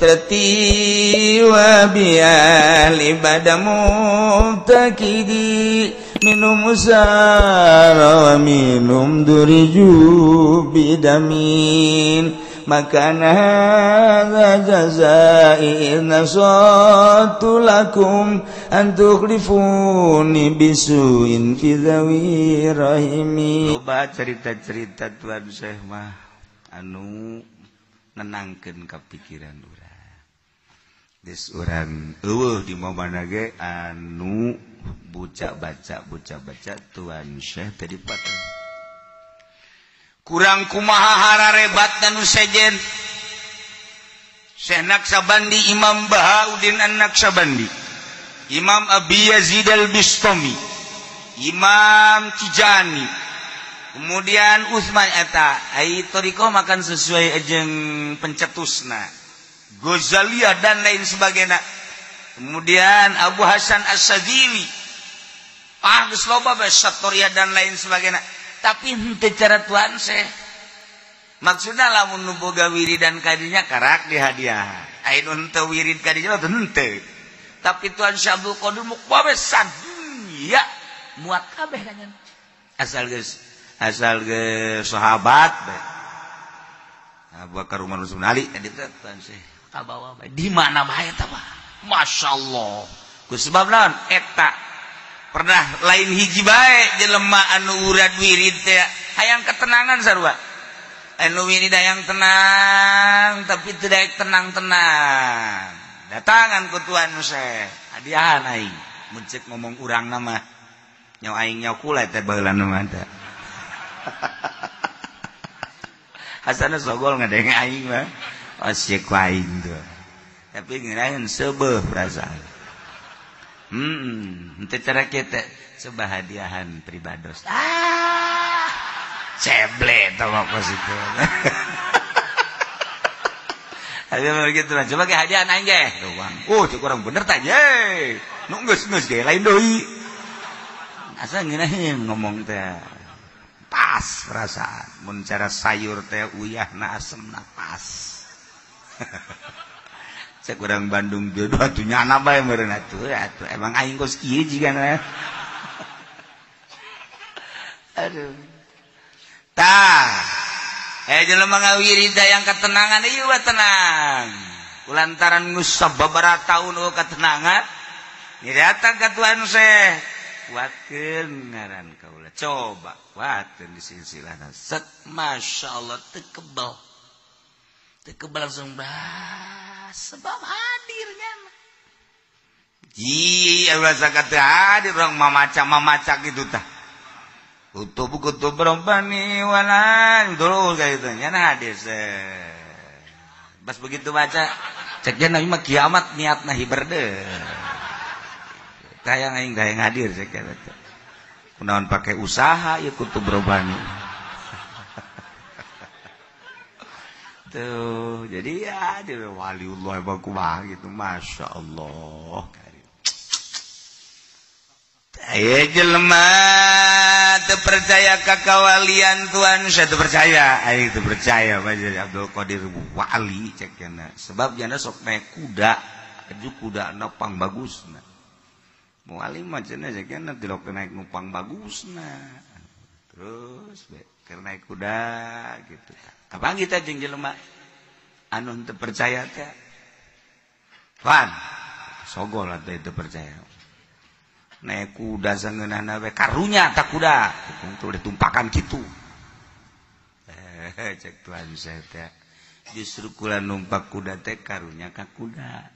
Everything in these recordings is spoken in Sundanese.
fitrati wa bi ahli badamu takidi minum usara wa minum duriju bidamin makana hadza jazai nasatu lakum an tukhlifuni bisuin fi dhawi rahimi. Coba cerita-cerita Tuan Syekh mah anu nenangkeun ka pikiran urang. Geus urang eueuh di momana ge anu buca baca Tuan Syekh tadi paten kurang kumaha hararebat nu sejen Syekh Naksabandi Imam Bahauddin An-Naksabandi Imam Abi Yazid Al-Bistami Imam Tijani kemudian Utsman eta ai toriko makan sesuai jeung pencetusna Ghazaliyah dan lain sebagainya kemudian Abu Hasan As-Sadzili geus loba bae Satoriyah dan lain sebagainya tapi henteu cara Tuan Syekh maksudna lamun nu boga wiridan kadinya karak dihadiah aya nu henteu wirid kadinya henteu tapi Tuan Syekh Abdul Qadir muk bae sadunya muat kabeh kanyan asal geus sahabat bae Abu Bakar Umar Utsman Ali tadi Tuan Syekh kabawa bae di mana bae eta mah masyaallah ku sebab naon eta pernah lain hiji bae jelema anu urad wirid teh hayang ketenangan sarua anu wirid hayang tenang tapi teu daek tenang-tenang datangan ku Tuan Syekh hadiahan aing mun ceuk ngomong urang nama nyaw aing nyaw kula teh baheulana mah teh asana sogol ngadenge aing mah asyik ku aing tuh tapi ngirain seubeuh perasaan itu cara kita coba hadiahan pribados ceble tau apa situ hadiah begitu lah coba ke hadiahan aing ge cek orang bener tah ye nu geus ge lain deui asa ngeunaheun ngomong teh pas perasaan mun cara sayur teh uyahna asemna pas cek urang Bandung jodoh atuh nyana bae meureun atuh emang aing kos kieu jigana aduh tah jelema ngawirida yang ketenangan ieu wa tenang kulantaran geus sababaraha taun eueuh ketenangan ni datang ka Tuan Syekh kuatkeun ngaran kaula coba kuatkeun di silsilahna set masyaallah teu kebal langsung sebab hadirnya rasa kata hadir orang mamaca gitu tah kutub rombani walan terus kayak gitu nyana hadir pas begitu baca ceknya nabi mah kiamat niatna hiber deh kayak aing hadir ceknya kunaon pakai usaha ya kutub rombani tuh jadi ya dia waliullah bakumah gitu masya Allah aya jelema teu percaya ka kawalian Tuan Syekh teu percaya aya teu percaya bae Abdul Qadir wali cek kana sebab jana sok naik kuda aju kudana pang bagusna wali mah cenah cek kana teu naik numpang bagusna terus keur naik kuda gitu kapan kita jeung jelema anu teu percaya teh pan sogol atuh teu percaya naik kuda sangeunana we karunya tak kuda untuk ditumpakan kitu cek Tuan Syekh teh justru kula numpak kuda teh karunya ka kuda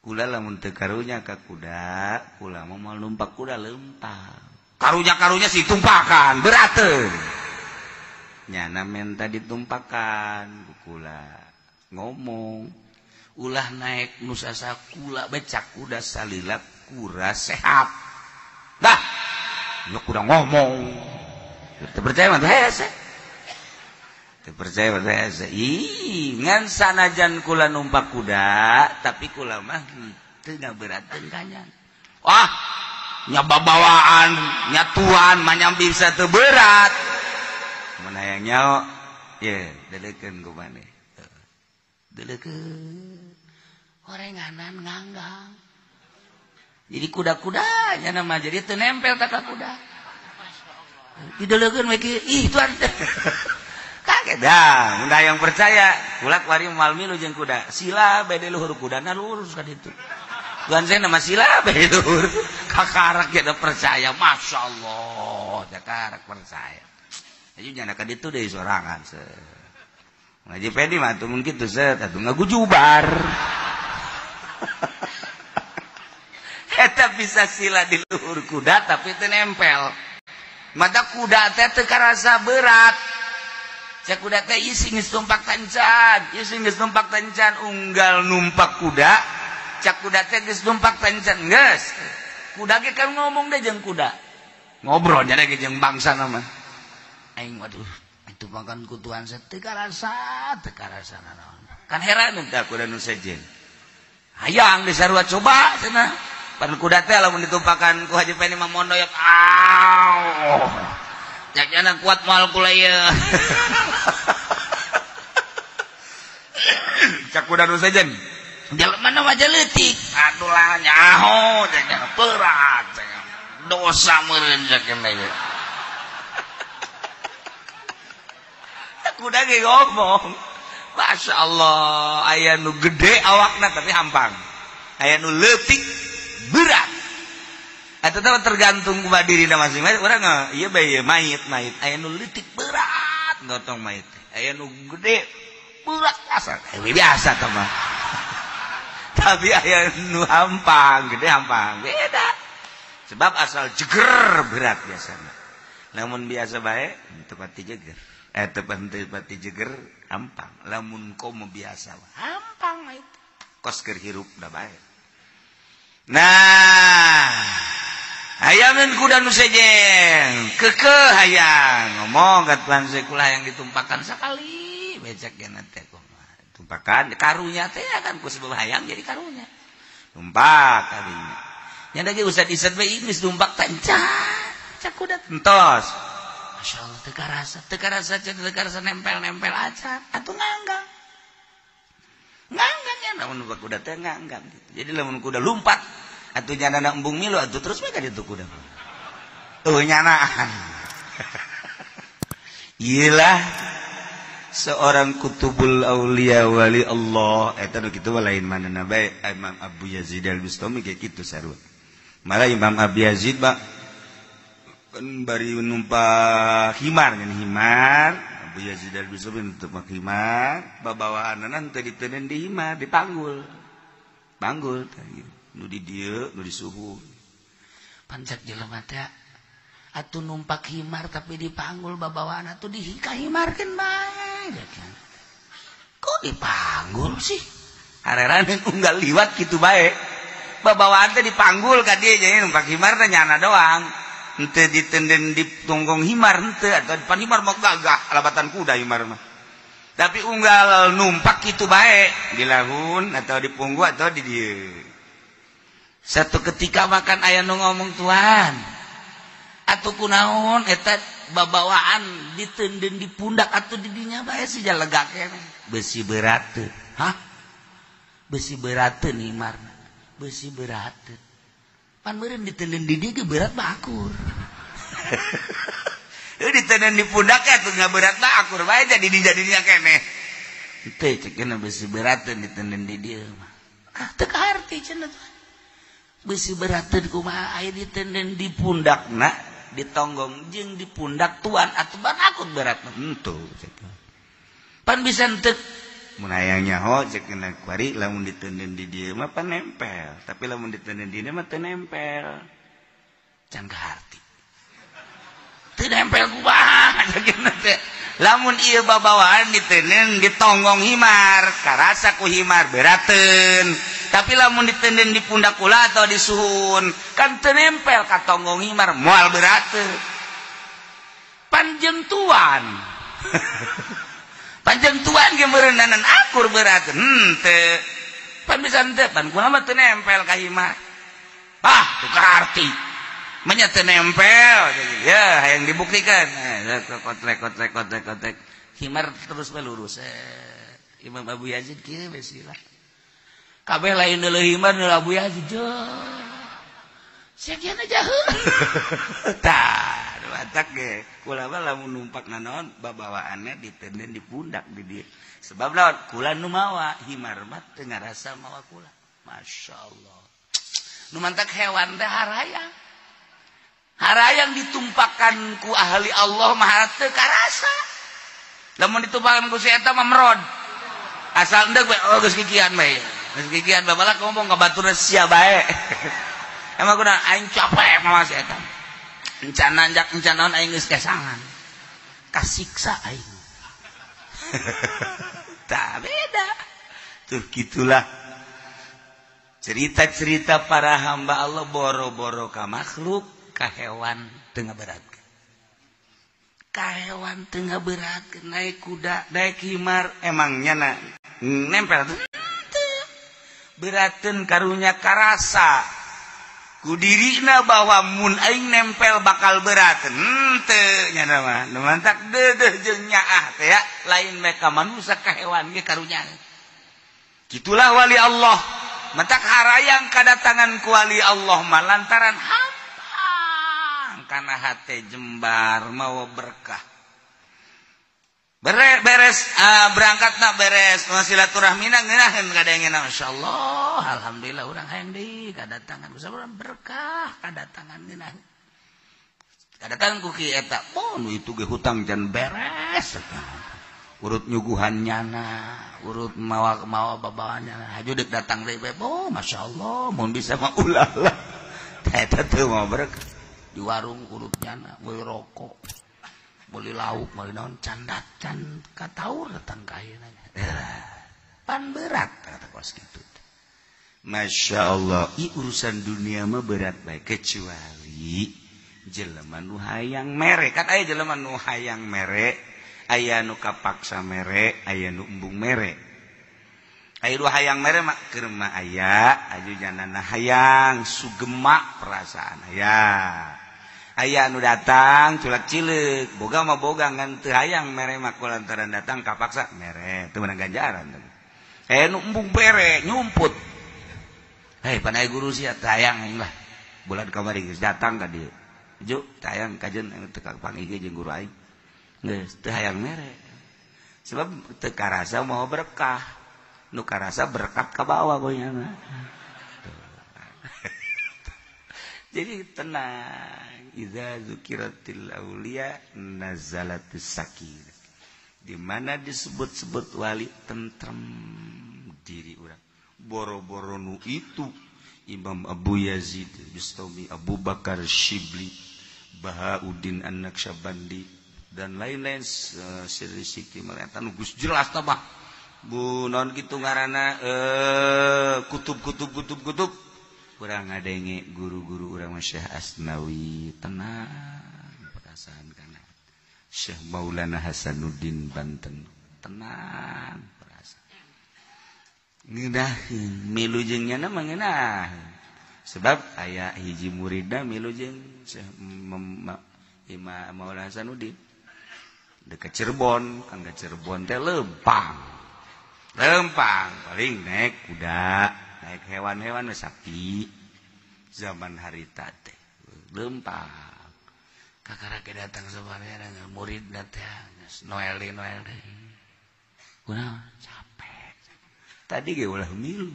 kula lamun teu karunya ka kuda kula mah moal numpak kuda leumpang karunya sih tumpakan berat teh nyana menta ditumpakan kula ngomong ulah naik nusasa kula becak kuda salila kura sehat dah lu kuda ngomong teu percaya mah hese teu percaya mah hese ngan sanajan kula numpak kuda tapi kula mah teu ngaberateun kanyan wah nya babawaan nya tuan mah nyambi bisa teu berat mun hayang nyaho ye dedekeun ku maneh Delekeun. Gorenganan nganggang. Jadi kuda-kudanya nama jadi teu nempel ka kuda. Didelekeun we kieu. Ih tuan. Kaget dah. Mun yang percaya, kulak wari moal milu jeung kuda. Sila bade luhur kudana lurus ka ditu. Tuan saya nama sila bade luhur. Kakarak ge percaya. Masyaallah, kakarak percaya. Jadi nyana ka ditu deui sorangan se. Ngaji pedi mah tuh mungkin kitu set atuh ngagujubar. Eta bisa sila di luhur kuda tapi teu nempel. Mata kuda teh teu karasa berat. Cak kuda teh ising geus numpak tancan, ising geus numpak tancan unggal numpak kuda. Cak kuda teh geus numpak tancan geus. Kuda ge kan ngomong deh jeung kuda. Ngobrol nya ge jeung bangsa mah. Aing waduh, itu makan kutuan teh teu karasa naon. Kan heran teh kuda nu sejen. Hayang disarua coba cenah. Pan kuda teh lamun ditumpakan ku Haji Peni mah mondoyok. Au. Jakna kuat moal kula ieu. Cak kuda nu sejen. Jelema mah leutik. Aduh lah nyaho jakna berat. Dosa meureun jakna ieu. Kuda ge ngomong. Masya Allah, aya nu gede awakna tapi hampang. Aya nu leutik berat. Eta teh tergantung ku dirina masing-masing. Urang ieu bae mayit. Aya nu leutik berat gotong mayit. Aya nu gede berat biasa tah mah. Tapi aya nu hampang, gede hampang. Beda. Sebab asal jeger berat biasana. Lamun biasa bae teu pati jeger. Teu pati jeger hampang. Lamun komo biasa hampang mayit. Kos keur hirup da bae. Nah, hayang kuda nu sejen, keukeuh hayang ngomong ka tuan sekolah yang ditumpakan sakali becek geuna teh kumaha. Tumpakan karunya teh kan ku sebab hayang jadi karunya. Tumpak kadinya. Nya da ge usah diset we geus tumpak tancan. Cak kuda entos. Masyaallah teu karasa nempel-nempel aja atuh nganggang. Nganggang ya namun kuda teh nganggang gitu. Jadi lamun kuda lompat atuh nyana embung milu atuh terus we ka ditu kuda. Nyanaan. Iyalah seorang kutubul aulia wali Allah eta nu kitu lain manehna bae Imam Abu Yazid Al-Bustami ge kitu sarua. Malah Imam Abu Yazid kan bari numpak himar ngan himar. Abu Yazid Al-Bustami numpak himar, babawaanna teh diteuneun di himar, dipanggul. Panggul teh nu di dieu, nu di suhu. Pancak jelema teh atuh numpak himar tapi dipanggul babawaanna tuh dikahimarkeun bae. Kok dipanggul sih? Hareran unggal liwat kitu bae. Babawaan teh dipanggul ka dieu jadi numpak himar teh nyana doang. Henteu ditenden di tunggong himar henteu atau depan himar mah gagah alabatan kuda himar mah. Tapi unggal numpak kitu bae di lahun atau di punggu atau di dieu. Satu ketika makan aya nu ngomong tuan. Atuh kunaon eta babawaan ditenden di pundak atuh di dinya bae sija lega keneh. Besi berat teu. Hah? Besi berat teu himarna. Besi berat teu. Pan meureun ditenden di dieu berat bakur. Ditenden di pundak atuh ngaberat bakur bae jadi dijadinya keneh. Teu cekeuna besi berat teu ditenden di dieu mah. Teu kaharti cenah tuh. Besi berat teu kumaha aya ditenden di pundakna, ditonggong jeung di pundak tuan atuh bakut berat mah henteu cekeuna. Pan bisa henteu mun hayang nyaho cekeuna kuari lamun ditenden di dieu mah pan nempel, tapi lamun ditenden di dieu mah teu nempel. Can kaharti. Teu nempel kumaha cekeuna teh. Lamun ieu babawaan ditenden ditonggong himar, karasa ku himar berateun. Tapi lamun ditenden di pundak kula atau di suhun, kan teu nempel ka tonggong himar moal berateun. Panjeung tuan. Panjeung tuan ge meureunanan akur berateun. Henteu. Pan bisa henteu, pan kumaha mah teu nempel ka himar. Teu kaharti. Manya teu nempel. Ya, hayang dibuktikan. Kotrek. Himar terus we lurus. Imam Abu Yazid kieu besilah. Kabeh lain deuleuh himar nu Abu Yazid. Sakiana jaheul. Tah, watak ge. Kula mah lamun numpak naon babawaanna ditenden di pundak di dieu. Sebab naon? Kula nu mawa himar mah teu ngarasa mawa kula. Masyaallah. Nu mantak hewan teh harayang. Harayang ditumpakkan ku ahli Allah mah teu karasa. Lamun ditumpakkan ku si eta mah merod. Asal endeg we geus kikian bae. Geus kikian babalak ngomong ka baturna sia bae. Emang kudu aing capek mah si eta. Encana anjak encanaon aing geus kesangan. Kasiksa aing. Tak beda. Tuh gitulah. Cerita-cerita para hamba Allah boro-boro ka makhluk, ka hewan teu ngaberatkeun. Ka hewan teu ngaberatkeun, naik kuda, naik himar emangnya nempel teu? Berateun karunya karasa. Ku dirina bahwa mun aing nempel bakal berat henteu nya mah nu mantak deudeuh jeung nyaah teh ya lain mereka manusia ka hewan ge karunya gitulah wali Allah mantak harayang kadatangan ku wali Allah mah lantaran hampang kana hate jembar mawa berkah beres berangkatna beres silaturahmina ngeunaheun kadengena masyaallah alhamdulillah urang hayang deui kadatangan sabaraha berkah kadatangan ngeunaheun kadatangan ku kieu eta nu itu ge hutang jan beres urut nyuguhan nyana urut mawa babawannya haju deuk datang deui bae masyaallah mun bisa mah ulah lah eta teu mah berkah di warung urut nyana beli rokok beli lauk, beli naon candat can kataur datang ka ayeuna. Pan berat kata kos kitu. Masya Allah, urusan dunia mah berat bae kecuali jelema nu hayang mere. Kan aya jelema nu hayang mere, aya nu kapaksa mere, aya nu embung mere. Aya nu hayang mere mah keur mah aya, aju janana hayang sugema perasaan aya. Aya anu datang culak cileuk boga mah boga ngan teu hayang mere mah kulantaran datang kapaksa mere teu meunang ganjaran nu embung bere nyumput pan aya guru sia teu hayang aing lah bulan kamari geus datang ka dieu ju teu hayang kajeun teu kapangigi jeung guru aing geus teu hayang mere sebab teu karasa moal berkah nu karasa berkat ka bawah goyana jadi tenang. Idza dzukiratil auliya nazalatus sakinah. Di mana disebut-sebut wali tentrem diri urang. Boro-boro nu itu Imam Abu Yazid Bistami, Abu Bakar Shibli, Bahauddin An-Naqsyabandi dan lain-lain siri-siri melatan gus jelas tah mah. Bu naon kitu ngaranna kutub kurang ngadenge guru-guru urang Syekh Asnawi tenang perasaan kana Syekh Maulana Hasanuddin Banten tenang perasaan ngeunaheun milu jeung nya mah ngeunaheun sebab aya hiji muridna milu jeung Syekh Imam Maulana Hasanuddin dekat Cirebon kan ka Cirebon teh lempang paling naik kuda naik hewan-hewan sapi zaman harita teh lempang kakara ke datang sabaraha murid teh Noel deh kunaon capek tadi ge ulah milu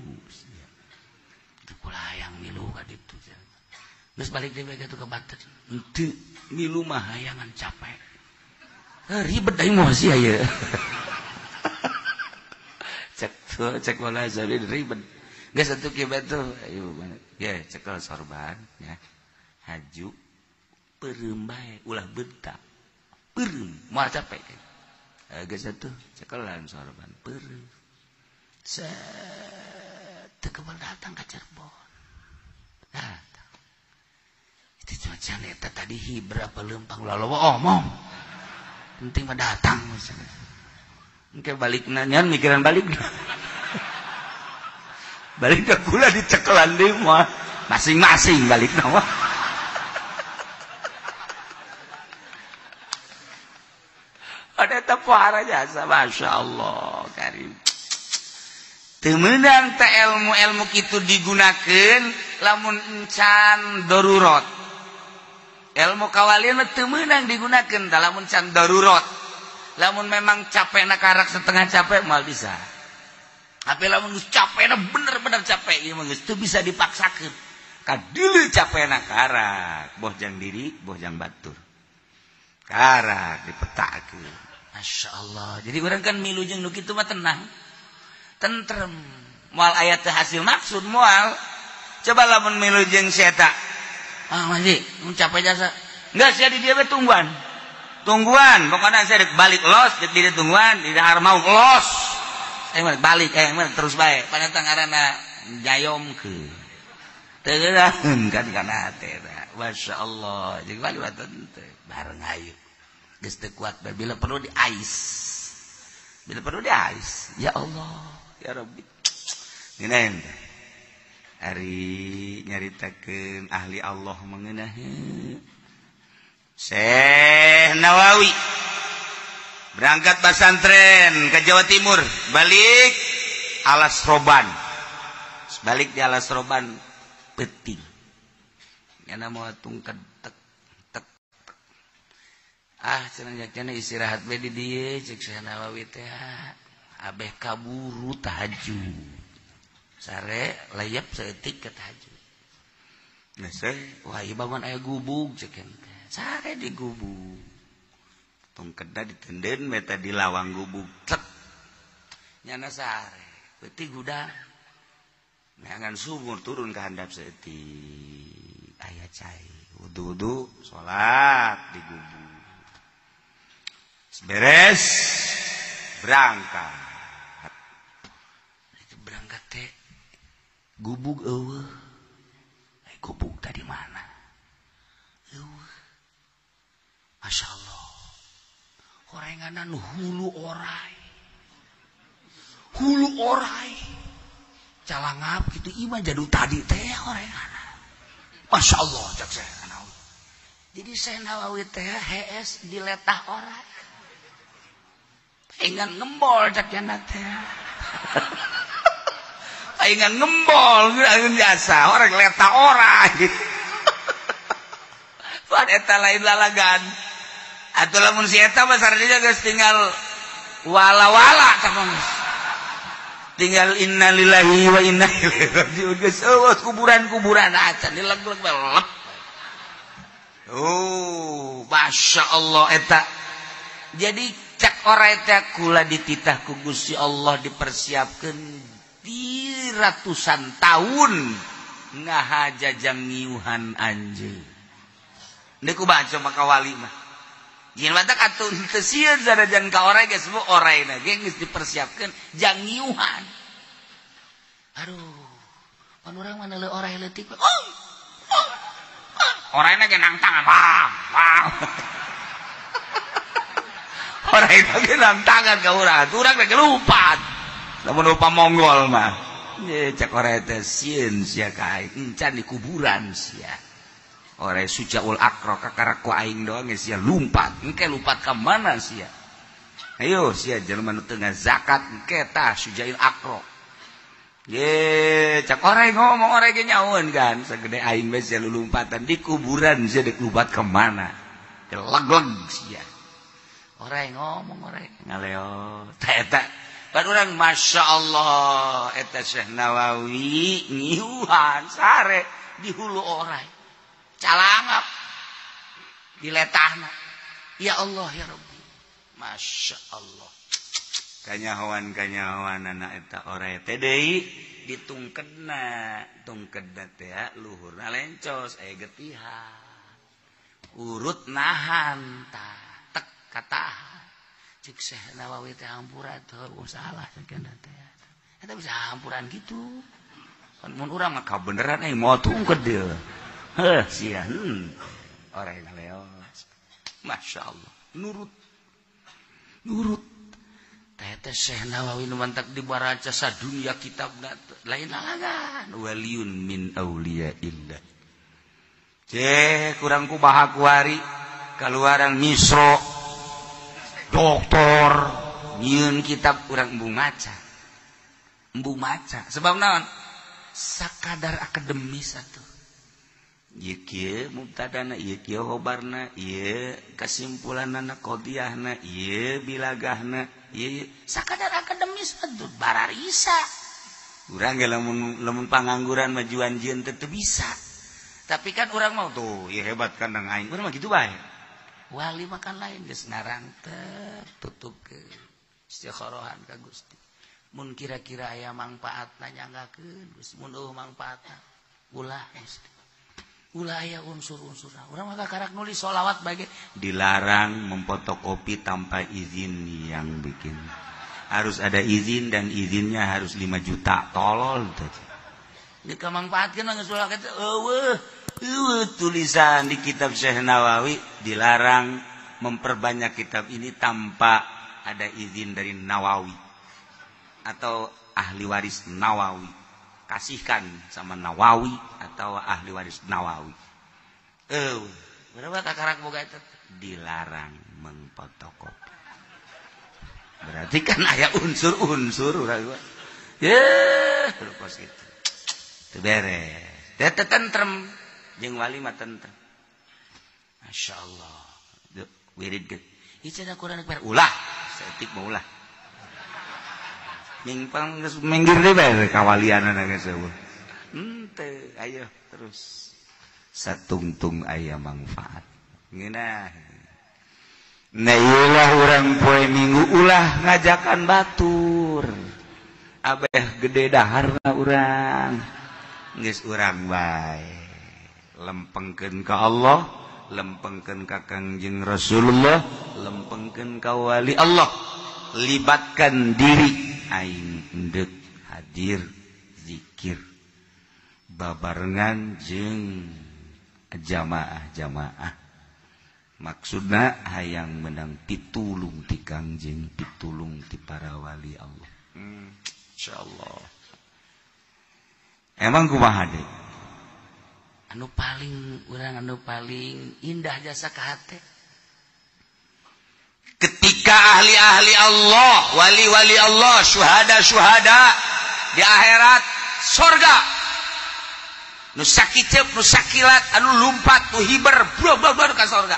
teu kula hayang milu ka ditu geus balik deui ka tu ka Banten henteu milu mah hayangan capek ribet aing mah sih aya cek wala jadi ribet geus atuh kieu betul ayo ya cekel sorban ya haju peureum bae ulah bentak peureum moal capek geus atuh cekelan sorban peureum teu kemal datang ka Cirebon datang itu cuaca eta tadi berapa lempang lalawa omong penting mah datang engke balikna nyan mikiran balikna balik ke kula dicekelan deui mah masing-masing balikna mah ada tepahara jasa masyaallah karim temenang tak ilmu itu digunakan lamun encan darurat ilmu kawalian temenang digunakan lamun encan darurat lamun memang capek nak karak setengah capek mal bisa tapi lamun capek nak bener-bener capek ini itu bisa dipaksakan kadili capek nak karak boh jang diri boh jang batur karak dipetakeun. Masya Allah. Jadi orang kan milu jeung nu kitu mah tenang. Tentrem. Moal aya teh hasil maksud moal. Coba lamun milu jeung eta. Ah Manji, mun capek jasa. Enggak sia di dieu we tungguan. Tungguan, pokona saya balik los di dieu tungguan, di dahar mau los. Balik terus bae. Paneta ngaranna jayomkeun. Teu geuraheun kan kana teh. Masya Allah. Jadi balik teu bareng ayu. Geus teu kuat bila perlu di ais. Bila perlu di ais. Ya Allah, ya Rabbi. Geunaheun teh. Ari nyaritakeun ahli Allah mengeunah Syekh Nawawi berangkat pesantren ke Jawa Timur, balik Alas Roban. Balik di Alas Roban penting. Yana mau tungked cenah istirahat we di dieu cek Syekh Nawawi teh abeh kaburu tahajud sare layap saeutik ke tahajud nah wah ieu bangun aya gubug cek teh sare di gubug tungkedna ditenden meta di lawang gubug cek nyana sare peuting gudang neangan sumur turun ke handap saeutik aya cai wudu salat di gubug beres berangkat itu berangkat teh gubug eueuh gubug tadi mana eueuh Masya Allah horenganan hulu orai calangap gitu imah jadu tadi teh horenganan Masya Allah cak Syekh Nawawi jadi Syekh Nawawi teh HS diletah orai ingan ngembol cak jana teh. Ingan ngembol geus biasa orang leta orang. Pan eta lain lalagan. Atuh lamun si eta mah sarenya geus tinggal wala-wala sama geus. Tinggal innalillahi wa inna ilaihi raji'un geus eueuh kuburan-kuburan acan dileg-leg belep. Oh, Masya Allah eta. Jadi cak orai teh kula dititah ku Gusti Allah dipersiapkeun di ratusan tahun ngahajajang ngiuhan anjeun. Deuk baca maka wali mah. Yen batak atuh teu sieun sarajan ka orai geus semua oraina ge geus dipersiapkeun jang ngiuhan. Aduh, pan urang mah neuleuh orai leutik. Oraina ge nang tangan. Wah. Orang itu nang tangan ke urang lagi lupat. Namun lupa Mongol mah. Cak orang itu sieun sia ka aing encan di kuburan sia. Orang Sujaul Akro kakara ku aing doang sia lumpat. Engke lupat ka mana sia? Ayo sia jelema nu teu ngazakat engke tah Sujaul Akro. Cak orang ngomong orang ge nyaun kan sagede aing we sia lulumpatan di kuburan sia dek lupat ka mana? Geleg-leg sia. Orang ngomong orang ngaleo eta pan urang Masya Allah eta Syekh Nawawi ngiuhan sare di hulu orai calangap diletahna ya Allah ya Rabbi Masya Allah kanyahoan anak eta orai teh deui ditungkedna teh luhurna lencos aya getihan urut nahan tah kata cik Syekh Nawawi teh hampura teu salah sakeun teh eta bisa hampuran gitu mun urang mah kabeneran moal tungked deui heuh sia orangna leos Masya Allah nurut teh Syekh Nawawi nu mantap dibaraca sadunya kitabna lain alangan waliun min auliyaillah ceh kurang kumaha kuari kaluaran misro doktor nyieun kitab urang embung maca embu maca sebab naon sakadar akademis atuh ieu kieu mubtadana ieu kieu khobarna ieu kasimpulanna qadiyahna ieu bilagahna ieu sakadar akademis atuh bararisa urang ge lamun pangangguran majuan jieun teu bisa tapi kan urang mau tuh ieu hebat kandang aing urang mah kitu bae wali makan lain geus ngarang teh tutupkeun istikharohan ka Gusti mun kira-kira aya mangpaatna nyanggakeun Gusti mun eueuh mangpaatna ulah Gusti ulah aya unsur-unsurna urang mah karak nulis sholawat bae dilarang memfotokopi tanpa izin yang bikin harus ada izin dan izinnya harus 5 juta tolol teh dikamangpaatkeun geus ulah kitu tulisan di kitab Syekh Nawawi dilarang memperbanyak kitab ini tanpa ada izin dari Nawawi atau ahli waris Nawawi kasihkan sama Nawawi atau ahli waris Nawawi berapa kakarak boga itu dilarang memfotokopi berarti kan aya unsur-unsur urang terus gitu teu beres teu tentrem jeung wali mah tentrem masyaallah wirid ge ieu cenah Quran ulah setik mah ulah mingpang geus menggir deui bae kawalianana geus eueuh henteu ayo terus satungtung aya manfaat ngeunah nah ieulah urang poe Minggu ulah ngajakan batur abeh gede daharna urang geus urang bae lempengkeun ka Allah lempengkeun ka Kangjeng Rasulullah lempengkeun ka wali Allah libatkan diri aing endeup hadir zikir babarengan jeung jamaah-jamaah maksudna hayang menang pitulung ti Kangjeng pitulung ti para wali Allah insyaallah emang kumaha deui anu paling indah jasa ka hate ketika ahli-ahli Allah wali-wali Allah syuhada di akhirat surga nu sakicep nu sakilat anu lumpat nu hiber blog ka surga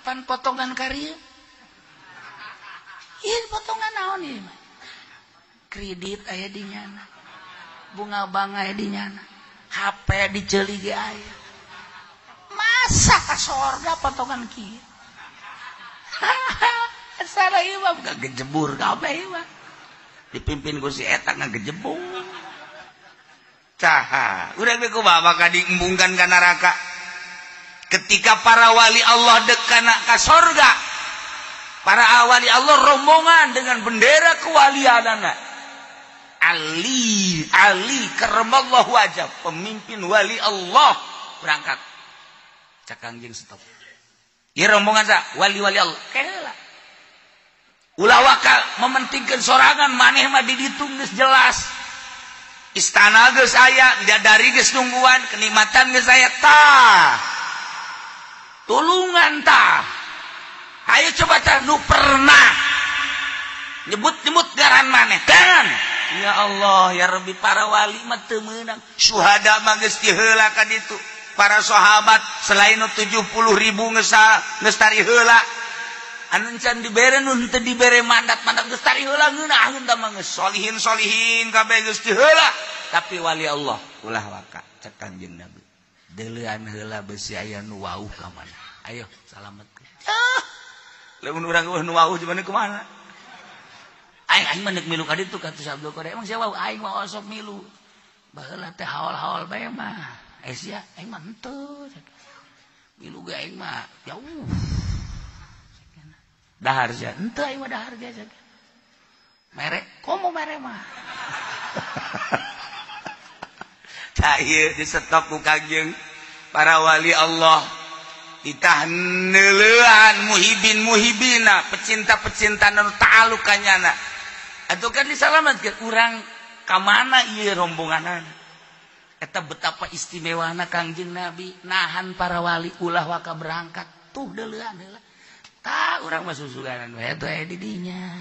apan potongan karya ieu potongan naon ieu kredit aya di nyana bunga bank aya di nyana HP diceuli ge aya. Masa ka sorga potongan kieu. Asal ieu mah gagejebur kabeh ieu mah. Dipimpin ku si eta ngagejebur. Caha, urang ge kumaha bakal diembungkan ka neraka. Ketika para wali Allah dek kana ka sorga. Para wali Allah rombongan dengan bendera kewalianana. Ali karamallahu wajah pemimpin wali Allah berangkat cak Kangjeng stop ieu rombongan sa wali-wali Allah keheula ulah waka mementingkeun sorangan maneh mah di ditu geus jelas istana geus aya bidadari geus nungguan kenikmatan geus aya tah tulungan tah ayo coba tah nu pernah nyebut-nyebut ngaran maneh kan ya Allah ya Rabbi para wali mah teu meunang syuhada mah geus diheula ka ditu para sahabat selain 70.000 geus tari heula anu can dibere nu teu dibere mandat geus tari heula ngeunaheun da mah geus solihin kabeh geus diheula tapi wali Allah ulah waka cek Kanjeng Nabi deuleuan heula beusi aya nu wauh ka mana ayo salametkeun lamun urang nu wauh jeung kumaha aing mah neuk milu ka ditu ka Abdul Qadir emang sia wau aing mah osok milu baheula teh haol-haol bae mah sia aing mah henteu milu ge aing mah jauh dahar sia henteu aing mah dahar ge merek komo merek mah tah ieu di stop ku Kangjeng para wali Allah ditahneuleun muhibina pecinta-pecinta nu ta'alluq ka nyana atuh kan disalametkeun urang ka mana ieu rombonganan eta betapa istimewana Kangjeng Nabi nahan para wali ulah waka berangkat tuh deuleuan heula tah urang mah susuganan we atuh aya di dinya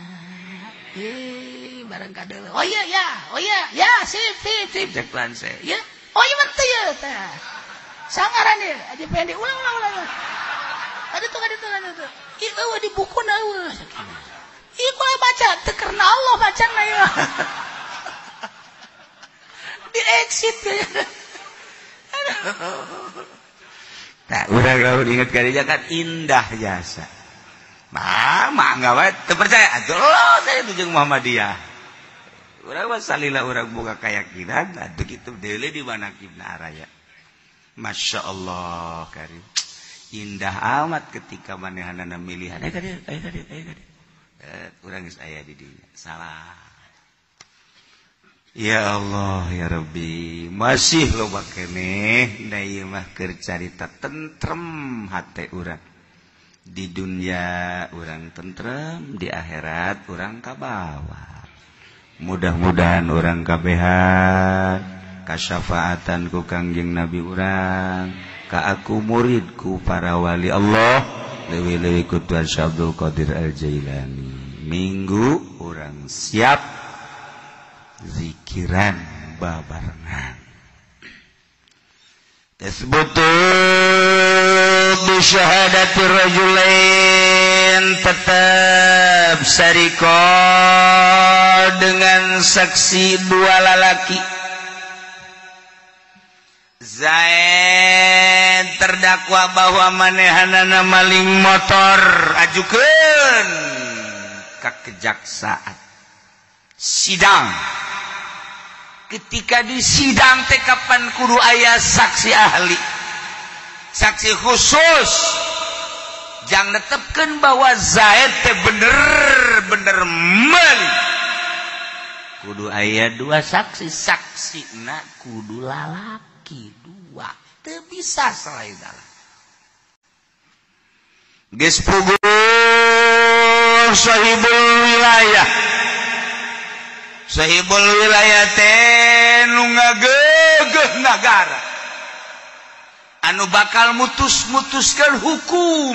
Barang kadel. Oh iya ya, sip. Cek plan saya. Ya. Oh iya mah teu tah. Sangaran dia, aja pendek ulang. Ada tuh. Ieu eueuh di bukuna eueuh. Ieu kumaha baca teu karena Allah bacana ya. Di exit ya. Nah, urang kalau ingat kadinya kan indah jasa. Mama enggak wae teu percaya. Allah saya tujung Muhammadiyah. Urang mah salila urang boga kayakinan atuh kitu deuleu di manakibna araya. Masya Allah karim. Indah amat ketika manehanana milihan. Ayo kadi. Urang geus aya di dinya. Salah. Ya Allah ya Rabbi, masih loba keneh da ieu mah keur carita tentrem hate urang. Di dunia urang tentrem, di akhirat urang kabawa. Mudah-mudahan urang kabehan kasyafaatan ku Kangjeng Nabi urang, ka aku muridku para wali Allah, leuwih-leuwih ku Tuan Syekh Abdul Qadir Al-Jailani. Minggu urang siap zikiran babarengan. Tasbutu bi syahadati rajulain, tetap sariko dengan saksi dua lalaki. Zaid terdakwa bahwa manehanana maling motor, ajukeun ka kejaksaan. Sidang. Ketika di sidang teh kapan kudu aya saksi ahli, saksi khusus, jang netepkeun bahwa Zaid teh bener maling. Kudu aya dua saksi, saksina kudu lalaki dua, teu bisa selain dalam. Geus puguh sahibul wilayah. Sahibul wilayah teh nu ngageugeuh nagara, anu bakal mutuskeun hukum.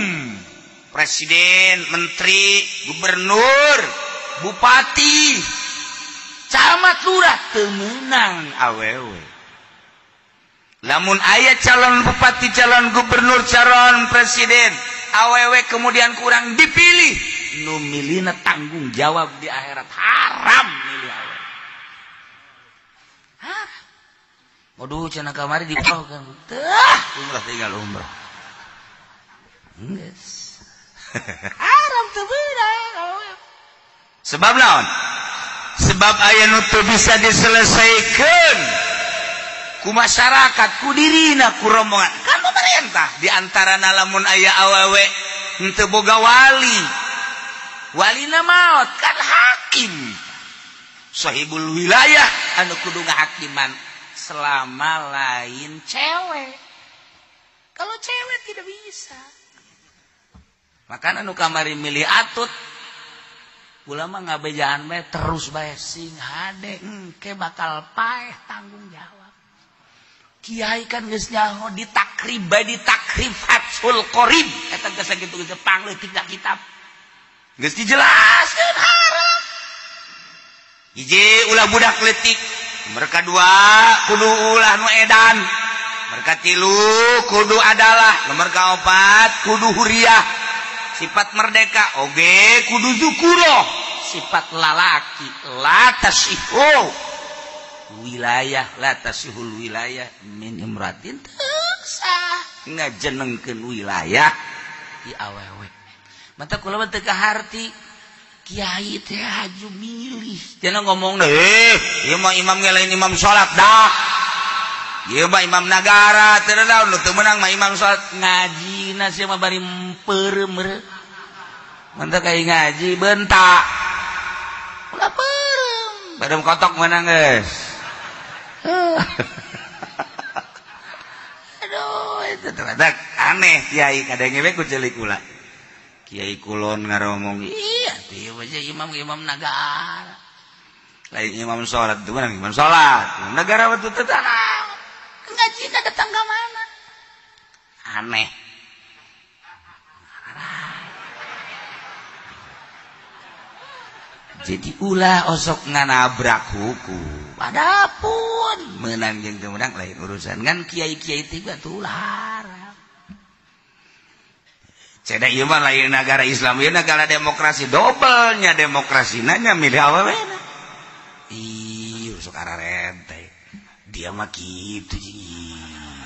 Presiden, menteri, gubernur, bupati, camat, lurah teu meunang awewe. Lamun aya calon bupati, calon gubernur, calon presiden, awewe kemudian kurang dipilih, nu milihna tanggung jawab di akhirat, haram milih awewe. Waduh, cenah kamari di bawah kan. Umrah tinggal umrah. Geus. Haram teu beunang. Sebab naon? Sebab aya nu teu bisa diselesaikeun ku masyarakat, ku dirina, ku rombongan. Kan pemerintah di antarana lamun aya awewe henteu boga wali. Walina maot kan hakim. Sahibul wilayah anu kudu ngahakiman selama lain cewek. Kalau cewek tidak bisa. Makanya anu kamari milih atut, ulama ngabejaan bae terus bae sing hade engke bakal paeh tanggung jawab. Kiai kan geus nyaho ditakrib bae ditakrib Fathul Qorib eta geus sakitu geus pangleutik da kitab. Geus dijelaskeun haram. Hiji ulah budak leutik. Nomor kedua kudu ulah nu edan. Nomor katilu kudu adalah. Nomor kaopat kudu huriyah. Sifat merdeka oge kudu zukuroh. Sifat lalaki la tasihu wilayah, la tasihul wilayah min imratin tersah ngajenengkeun wilayah di awewe. Mata kula mah teu kaharti kiai teh aju milih. Jangan ngomong deh, ieu mah imam ge lain imam salat dah. Ieu mah imam nagara, teu naon nu teu meunang mah imam salat. Ngajina sia mah bari peureum meureun. Mantap kayak ngaji bentak. Ulah peureum. Badem kotok meunang geus. Aduh, itu ternyata aneh kiai kadang ngewe ku ceulik ulah. Kiai kulon ngaromong, iya tieu aja imam nagara. Lain imam salat, itu mana imam salat. Negara waktu itu tanah. Ngajina datang ke mana? Aneh. Jadi ulah osok nganabrak hukum. Adapun menang jeung teu menang lain urusan. Ngan kiai-kiai tiba tuh larang. Ceda ieu mah lain negara Islam, ieu negara demokrasi, dobelnya demokrasi nanya milih awewe. Ih, sok ararente. Dia mah kitu jeung.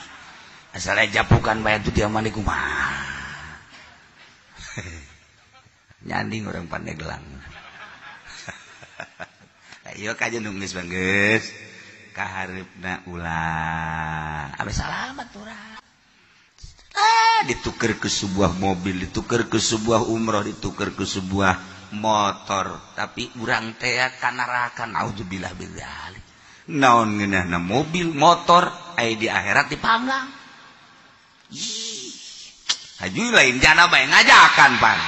Asal japukan bae tuh dia mah kumaha. Nyanding orang Pandeglang. Ayo kajen nunggus bangges kaharepna ulah abe salamat urang ditukar ke sebuah mobil, ditukar ke sebuah umroh, ditukar ke sebuah motor, tapi urang teh kanarakan naudzubillah bidzalik naon ngeunahna mobil motor aya di akhirat dipanggang. Ih haju lain jana bae ngajakan pan.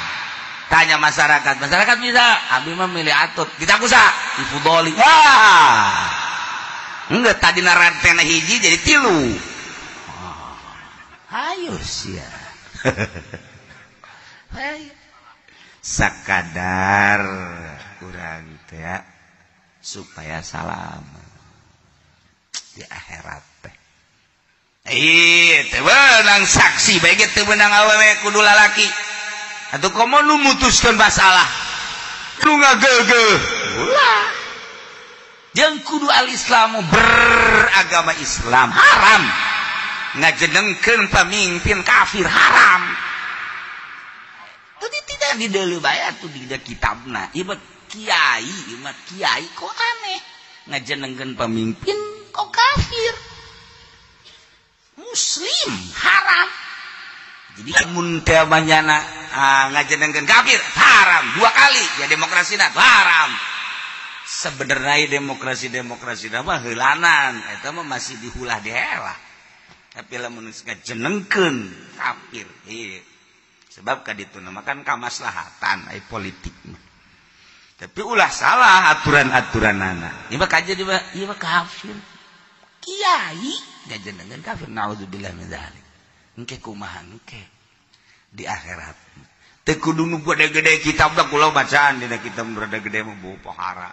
Tanya masyarakat bisa, abi mah milih atut. Kita kusa, difudoli. Wah, enggak tadi narantena hiji jadi tilu. Ayo sia. Sakadar kurang teh supaya salam di akhirat teh. Teu beunang saksi bae teu beunang awewe kudu lalaki. Atau kamu nu mutuskan masalah nu ngageugeul ulah jeung kudu al-islamu beragama Islam haram ngajenengkeun pamimpin kafir haram. Tadi tidak dideuleu bae atuh di kitabna ieu kiai kok aneh ngajenengkeun pamimpin kok kafir muslim haram. Jadi mun teh manyana ngajenengkeun kafir haram 2 kali ya demokrasi haram. Sebenarnya demokrasi mah heulanan eta mah masih dihulah dihelah. Tapi lamun ngajenengkeun kafir sebab ka ditu mah kan kamaslahatan ai politik mah. Tapi ulah salah aturan-aturanana. Ieu mah kajen ieu mah kafir. Kiai ngajenengkeun kafir naudzubillah min dzalik. Engke kumaha engke di akhirat teu kudu nu gede-gede kitab da kula bacaan dina kitab nu rada gede mah bau pohara